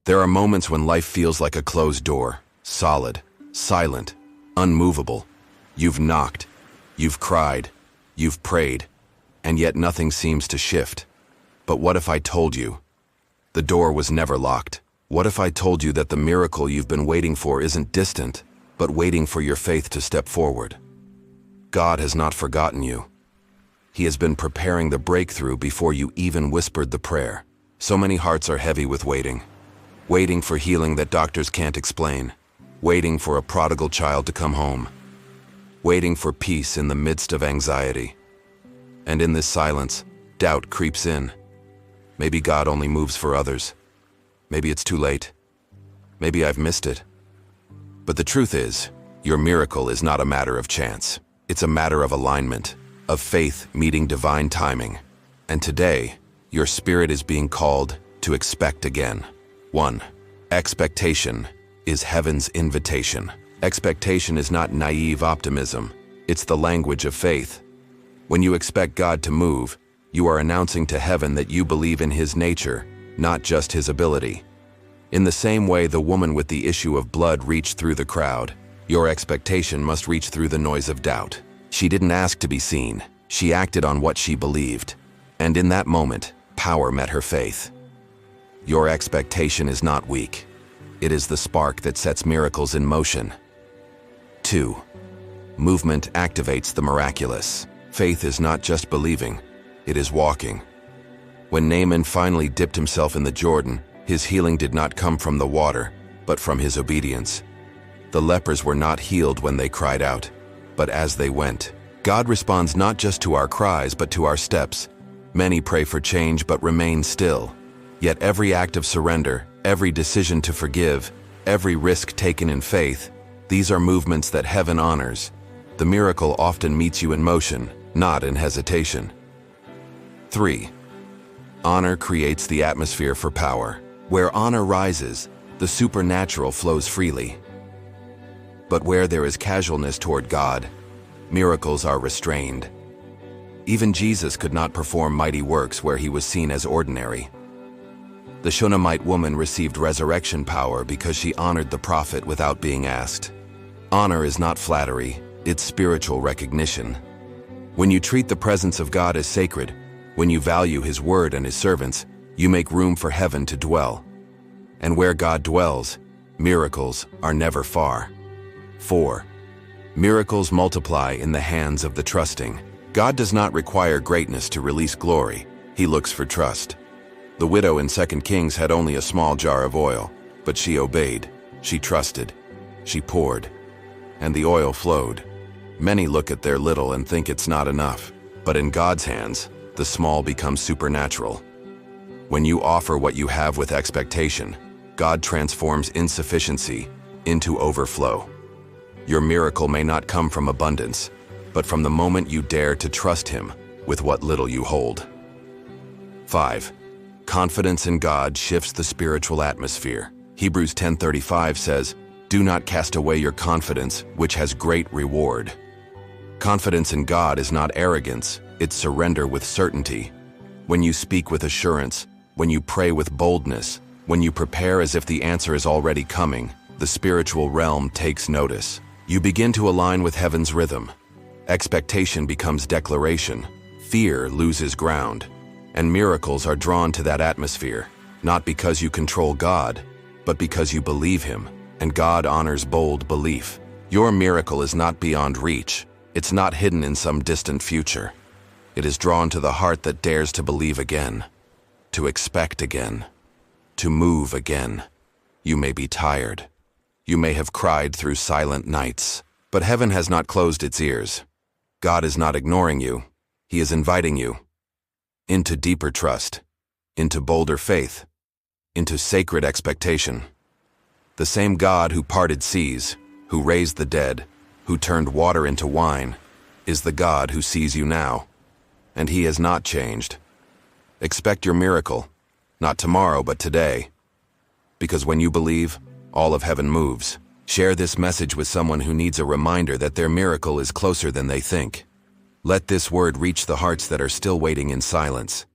There are moments when life feels like a closed door, solid, silent, unmovable. You've knocked, you've cried, you've prayed, and yet nothing seems to shift. But what if I told you? The door was never locked. What if I told you that the miracle you've been waiting for isn't distant, but waiting for your faith to step forward? God has not forgotten you. He has been preparing the breakthrough before you even whispered the prayer. So many hearts are heavy with waiting. Waiting for healing that doctors can't explain. Waiting for a prodigal child to come home. Waiting for peace in the midst of anxiety. And in this silence, doubt creeps in. Maybe God only moves for others. Maybe it's too late. Maybe I've missed it. But the truth is, your miracle is not a matter of chance. It's a matter of alignment, of faith meeting divine timing. And today, your spirit is being called to expect again. 1. Expectation is heaven's invitation. Expectation is not naive optimism. It's the language of faith. When you expect God to move, you are announcing to heaven that you believe in His nature, not just His ability. In the same way the woman with the issue of blood reached through the crowd, your expectation must reach through the noise of doubt. She didn't ask to be seen. She acted on what she believed. And in that moment, power met her faith. Your expectation is not weak. It is the spark that sets miracles in motion. 2. Movement activates the miraculous. Faith is not just believing, it is walking. When Naaman finally dipped himself in the Jordan, his healing did not come from the water, but from his obedience. The lepers were not healed when they cried out, but as they went. God responds not just to our cries, but to our steps. Many pray for change but remain still. Yet every act of surrender, every decision to forgive, every risk taken in faith, these are movements that heaven honors. The miracle often meets you in motion, not in hesitation. 3. Honor creates the atmosphere for power. Where honor rises, the supernatural flows freely. But where there is casualness toward God, miracles are restrained. Even Jesus could not perform mighty works where he was seen as ordinary. The Shunammite woman received resurrection power because she honored the prophet without being asked. Honor is not flattery, it's spiritual recognition. When you treat the presence of God as sacred, when you value His word and His servants, you make room for heaven to dwell. And where God dwells, miracles are never far. 4. Miracles multiply in the hands of the trusting. God does not require greatness to release glory. He looks for trust. The widow in 2 Kings had only a small jar of oil, but she obeyed, she trusted, she poured, and the oil flowed. Many look at their little and think it's not enough, but in God's hands, the small becomes supernatural. When you offer what you have with expectation, God transforms insufficiency into overflow. Your miracle may not come from abundance, but from the moment you dare to trust Him with what little you hold. 5. Confidence in God shifts the spiritual atmosphere. Hebrews 10:35 says, "Do not cast away your confidence, which has great reward." Confidence in God is not arrogance, it's surrender with certainty. When you speak with assurance, when you pray with boldness, when you prepare as if the answer is already coming, the spiritual realm takes notice. You begin to align with heaven's rhythm. Expectation becomes declaration. Fear loses ground. And miracles are drawn to that atmosphere, not because you control God, but because you believe Him, and God honors bold belief. Your miracle is not beyond reach. It's not hidden in some distant future. It is drawn to the heart that dares to believe again, to expect again, to move again. You may be tired. You may have cried through silent nights, but heaven has not closed its ears. God is not ignoring you. He is inviting you into deeper trust, into bolder faith, into sacred expectation. The same God who parted seas, who raised the dead, who turned water into wine, is the God who sees you now. And He has not changed. Expect your miracle, not tomorrow, but today. Because when you believe, all of heaven moves. Share this message with someone who needs a reminder that their miracle is closer than they think. Let this word reach the hearts that are still waiting in silence.